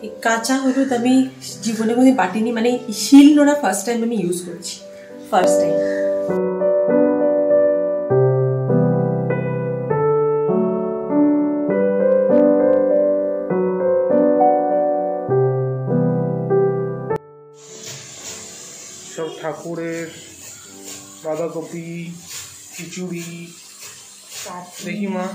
এই কাঁচা হলুদ আমি জীবনে কোনোদিন বাটিনি, মানে শিল নোড়া ফার্স্ট টাইম আমি ইউজ করছি, ফার্স্ট টাইম। সব ঠাকুরের বাঁধাকপি, খিচুড়ি, দেখি মা।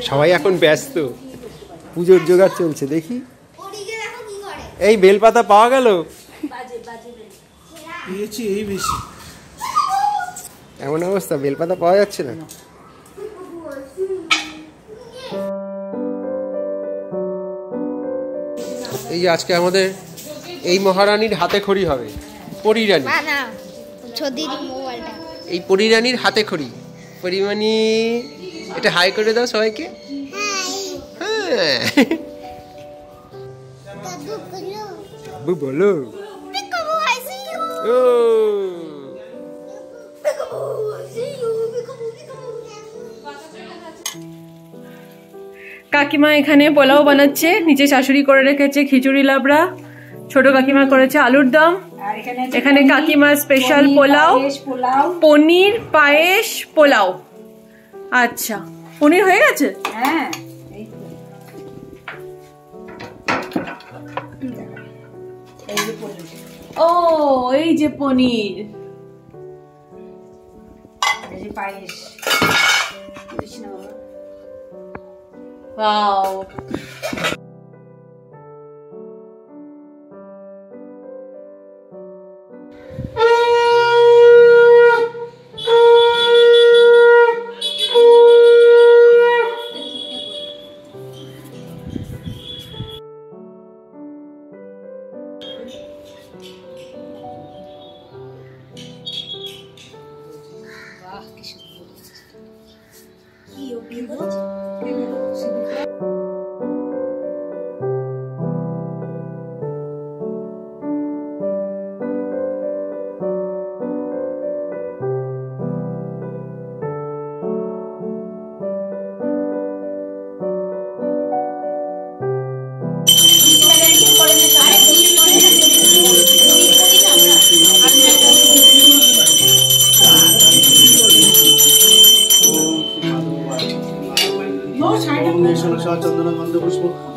সবাই এখন ব্যস্ত, পুজোর জোগাড় চলছে। দেখি এই বেলপাতা পাওয়া গেল, এমন অবস্থা বেলপাতা পাওয়া যাচ্ছে না। এই যে আজকে আমাদের এই মহারানীর হাতে খড়ি হবে, পরিরানী, এই পরিরানীর হাতে খড়ি। পরিমানি এটা হাই করে দাও সবাইকে। হ্যাঁ বলো। কাকিমা এখানে পোলাও বানাচ্ছে, নিচে শাশুড়ি করে রেখেছে খিচুড়ি লাবড়া, ছোট কাকিমা করেছে আলুর দম, এখানে কাকিমা স্পেশাল পোলাও, পনির পায়েস পোলাও। আচ্ছা পনির হয়ে গেছে? হ্যাঁ ও এই যে পনির, পায়েস। ওয়াও।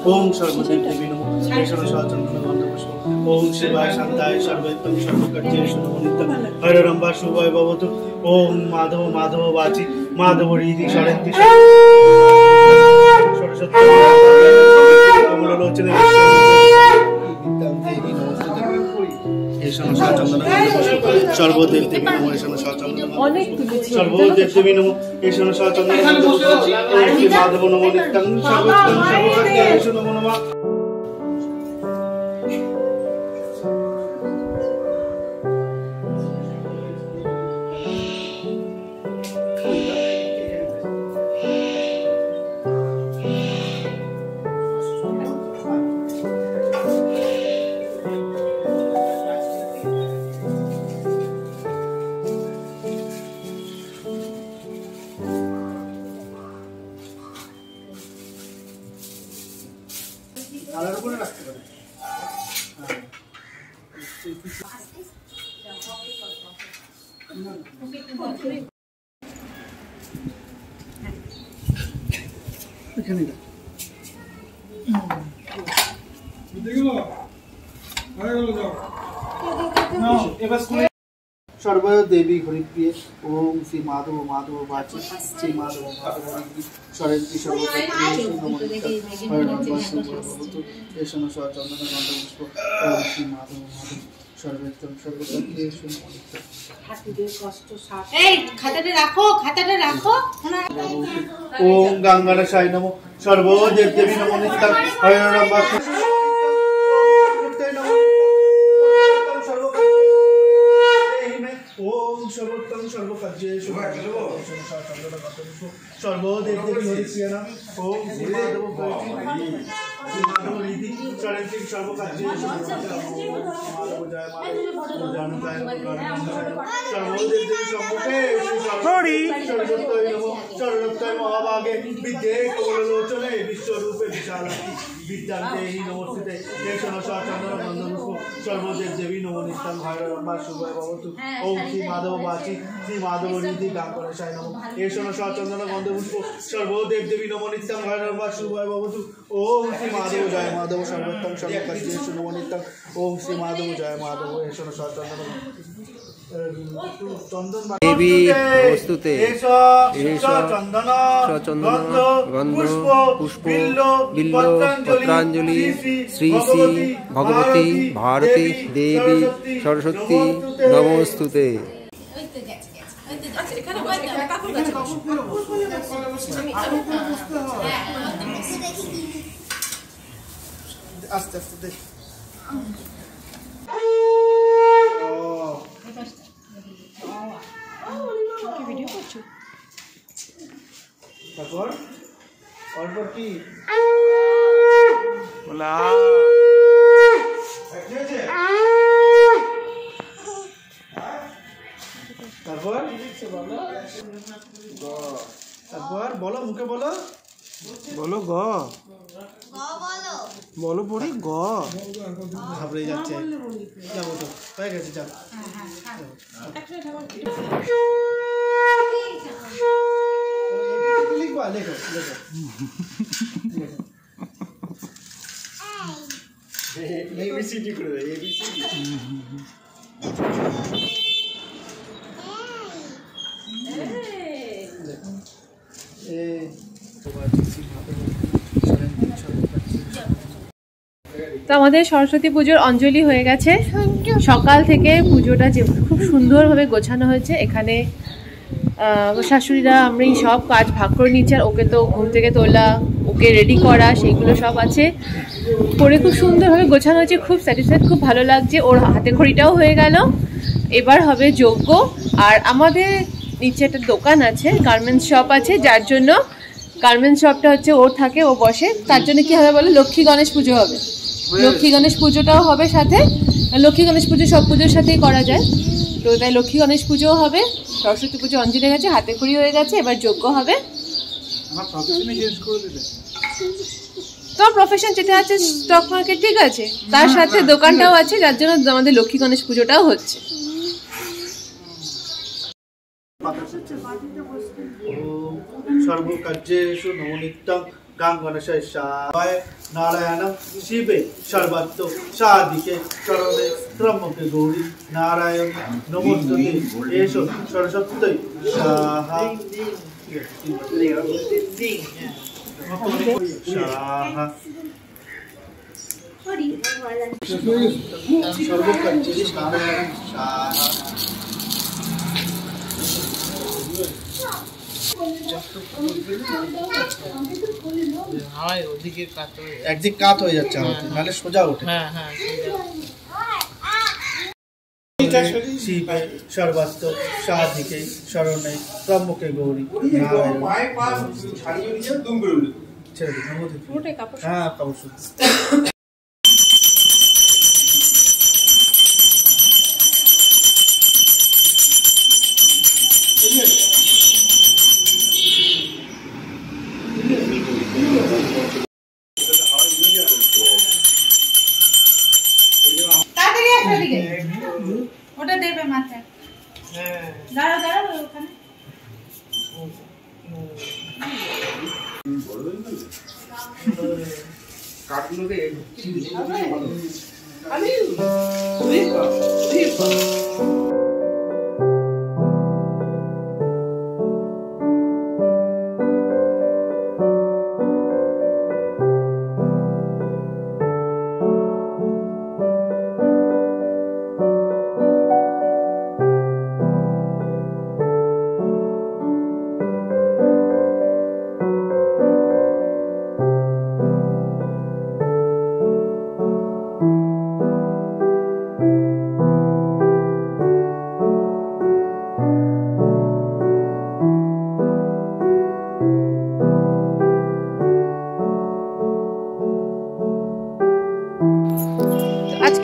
ओम सर्वदेवी नमो चंद्र गंध पुष्प ओम शिवाय शांताय सर्वेत्तम सर्वकर्तेषु नमो नित्यं हर रंभा शुभाय भवतु ओम माधव माधव वाची माधव रीति शरन्ति सरस्वती कमललोचने सर्वदेव देवी नमो सर्वदेव देवी नमो ईशान चंद्र माधव नमो नित्यं सर्वोत्तम सर्वकर्तेषु नमो नमः। सर्वदेवी हरिप्रिय ओम श्री माधव माधव वाची श्री माधव माधव शरन्ति सर्वकर्तेषु नमो नित्यं ईशान चंद्र गंध पुष्प ओम श्री माधव माधव सर्वोत्तम सर्वकर्तेषु नमो नित्यं। ओम गंगारसाय नमो सर्वदेव देवी नमो नित्यं हरिरंभा ओम সর্বোত্তম সর্বকার্যে সর্বদেব দেবী হরিপ্রিয়া ওম শ্রী মাধব শ্রী মাধব রীতি চরন্তিম সর্বকার্যে মাধব জয় সর্বদেব দেবী সম্মুখে সর্বত্রয় নমঃ সর্বত্রয় মহাভাগে বিদ্যে কমলোচনে বিশ্বরূপে বিশালাতি বিদ্যান্তে হি নমস্তুতে এষণ সচন্দন বন্দপুষ্প সর্বদেব দেবী নমো নিত্যং ভৈরবা শুভয় ভবতু ওম শ্রী মাধব বাচি শ্রী মাধব রীতি গাঙ্গনেশায় নমঃ এষণ সচন্দন বন্দপুষ্প সর্বদেব দেবী নমো নিত্যং ভৈরবা শুভয় ভবতু ওম শ্রী মাধব জয় মাধব সর্বোত্তম সর্বকার্যেষু নমো নিত্যং ওম শ্রী মাধব জয় মাধব এষণ সচন্দন দেবী নমস্তুতে চন্দন গন্ধ পুষ্প বিল্ল পত্রাঞ্জলি শ্রী শ্রী ভগবতী ভারতী দেবী সরস্বতী নমস্তুতে। আস্তে আস্তে দেখ ভিডিও করছো তারপর অল্প কি বলা তারপর তারপর বলো মুখে বলো বলো গ বলো পড়ি গ ঘাবড়ে যাচ্ছে যাবো তো হয়ে গেছে যাও লিখবা লেখো লেখো এবিসিডি করে দাও এবিসিডি তো আমাদের সরস্বতী পুজোর অঞ্জলি হয়ে গেছে। সকাল থেকে পুজোটা যে খুব সুন্দরভাবে গোছানো হয়েছে। এখানে শাশুড়িরা আমরা এই সব কাজ ভাগ করে নিচ্ছি। আর ওকে তো ঘুম থেকে তোলা, ওকে রেডি করা, সেইগুলো সব আছে করে খুব সুন্দরভাবে গোছানো হয়েছে। খুব স্যাটিসফাইড, খুব ভালো লাগছে। ওর হাতে খড়িটাও হয়ে গেল। এবার হবে যজ্ঞ। আর আমাদের নিচে একটা দোকান আছে, গার্মেন্টস শপ আছে, যার জন্য গার্মেন্টস শপটা হচ্ছে ওর থাকে, ও বসে। তার জন্য কি হবে বলো, লক্ষ্মী গণেশ পুজো হবে। লক্ষ্মী গণেশ পুজোটাও হবে সাথে। লক্ষ্মী গণেশ পুজো সব পুজোর সাথেই করা যায়, তো তাই লক্ষ্মী গণেশ পুজোও হবে। সরস্বতী পুজো অঞ্জলি গেছে, হাতে খড়ি হয়ে গেছে, এবার যজ্ঞ হবে। তোমার প্রফেশন যেটা আছে স্টক মার্কেট, ঠিক আছে, তার সাথে দোকানটাও আছে, যার জন্য আমাদের লক্ষ্মী গণেশ পুজোটাও হচ্ছে। সর্বকার্যেষু নমোনিত্যং গাং গণেশায় শায় নারায়ণম শিবে সর্বত্র সাধিকে চরণে ত্রম্বকে গৌরী নারায়ণ নমস্তুতে এষো সরস্বতী সাহা সাহা সর্বকার্যেষু নারায়ণ সাহা একদিক কাত হয়ে যাচ্ছে আমাদের, নাহলে সোজা ওঠে। শিবে সর্বত্র সাধিকে শরণে ত্রম্বকে গৌরী নারায়ণ। ছেড়ে দিন, হ্যাঁ কাপড়। ওটা দেবে মাথায়। দাঁড়াও দাঁড়াও ওখানে।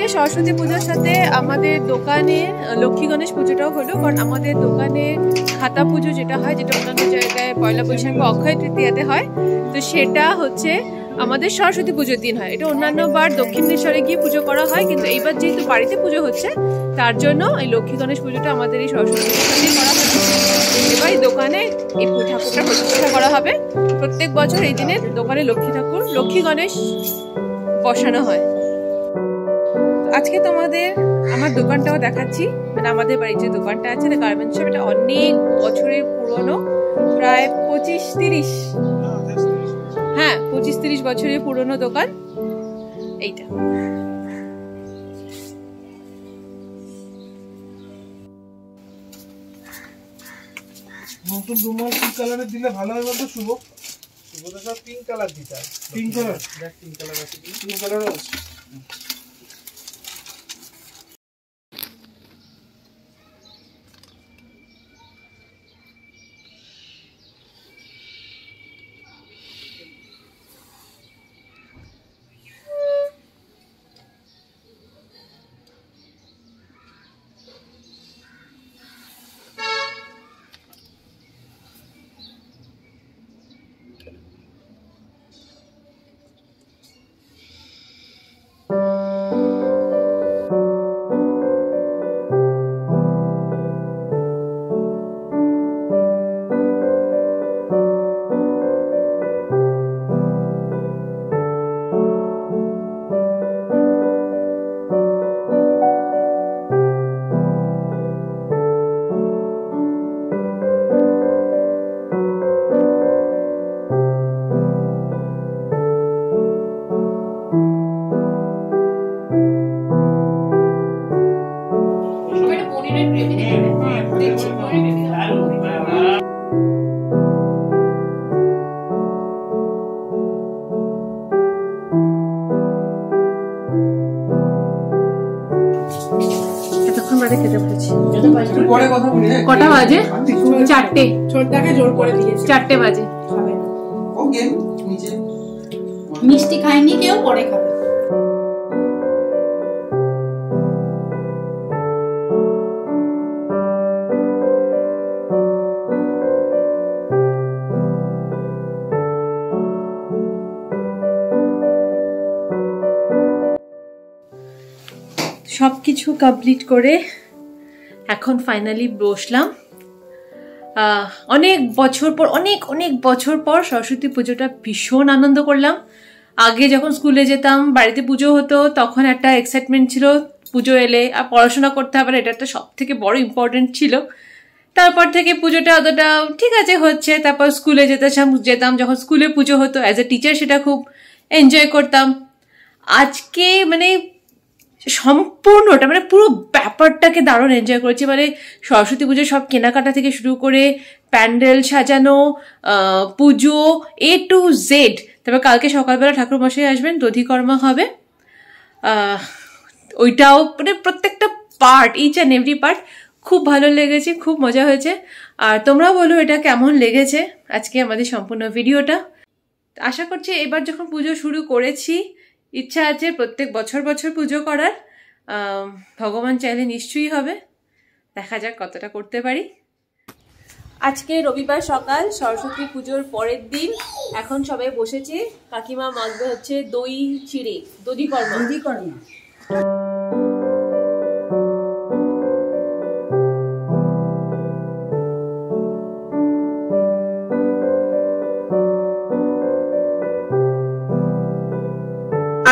আজকে সরস্বতী পুজোর সাথে আমাদের দোকানে লক্ষ্মী গণেশ পুজোটাও হলো, কারণ আমাদের দোকানে খাতা পুজো যেটা হয়, যেটা অন্যান্য জায়গায় পয়লা বৈশাখ বা অক্ষয় তৃতীয়াতে হয়, তো সেটা হচ্ছে আমাদের সরস্বতী পুজোর দিন হয়। এটা অন্যান্য বার দক্ষিণেশ্বরে গিয়ে পুজো করা হয়, কিন্তু এইবার যেহেতু বাড়িতে পুজো হচ্ছে তার জন্য এই লক্ষ্মী গণেশ পুজোটা আমাদের এই সরস্বতী পুজোর সাথেই করা হচ্ছে। এবার এই দোকানে এই ঠাকুরটা প্রতিষ্ঠা করা হবে। প্রত্যেক বছর এই দিনে দোকানে লক্ষ্মী গণেশ বসানো হয়। আজকে তোমাদের আমার দোকানটাও দেখাচ্ছি, মানে আমাদের বাড়ির যে দোকানটা আছে না গার্মেন্টস শপ, এটা অনেক বছরের পুরনো, প্রায় 25-30 হ্যাঁ 25-30 বছরের পুরনো দোকান এইটা। নতুন রুমাল কি কালারের দিলে ভালো হয় বলতো শুভ? শুভ তো সব পিঙ্ক কালার দিতে হয়। পিঙ্ক কালার, দেখ পিঙ্ক কালার আছে, পিঙ্ক কালারও আছে। কটা বাজে? 4টে। ছোটটাকে জোর করে দিয়েছে, 4টে বাজে। মিষ্টি খায়নি কেউ, পরে খাবে। সবকিছু কমপ্লিট করে এখন ফাইনালি বসলাম। অনেক বছর পর সরস্বতী পুজোটা ভীষণ আনন্দ করলাম। আগে যখন স্কুলে যেতাম, বাড়িতে পুজো হতো, তখন একটা এক্সাইটমেন্ট ছিল পুজো এলে আর পড়াশোনা করতে হবে, এটা একটা সব থেকে বড় ইম্পর্টেন্ট ছিল। তারপর থেকে পুজোটা অতটা ঠিক আছে হচ্ছে, তারপর স্কুলে যেতাম, যখন স্কুলে পুজো হতো অ্যাজ এ টিচার সেটা খুব এনজয় করতাম। আজকে মানে সম্পূর্ণটা মানে পুরো ব্যাপারটাকে দারুণ এনজয় করেছি। মানে সরস্বতী পুজোর সব কেনাকাটা থেকে শুরু করে প্যান্ডেল সাজানো, পুজো A to Z। তারপর কালকে সকালবেলা ঠাকুরমশাই আসবেন, দধিকর্মা হবে, ওইটাও মানে প্রত্যেকটা part, each and every part খুব ভালো লেগেছে, খুব মজা হয়েছে। আর তোমরা বলো এটা কেমন লেগেছে আজকে আমাদের সম্পূর্ণ ভিডিওটা। আশা করছি এবার যখন পুজো শুরু করেছি, ইচ্ছা আছে প্রত্যেক বছর পুজো করার। ভগবান চাইলে নিশ্চয়ই হবে, দেখা যাক কতটা করতে পারি। আজকে রবিবার সকাল, সরস্বতী পুজোর পরের দিন। এখন সবাই বসেছে, কাকিমা মাখবে হচ্ছে দই চিড়ে, দধিকর্মা।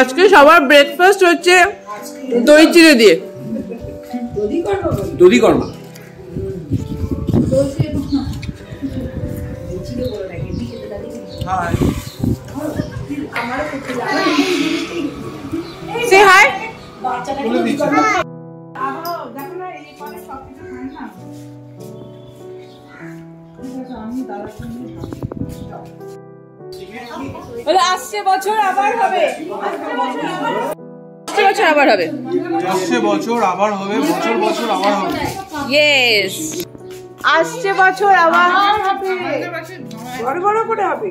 আজকে সবার ব্রেকফাস্ট হচ্ছে দই চিড়ে দিয়ে দধিকর্মা। সে হাই। আসছে বছর আবার হবে, বছর আবার হবে, বছর আবার হবে, বছর আবার হবে। ইয়েস, আসছে বছর আবার হবে, বড় বড় করে হবে।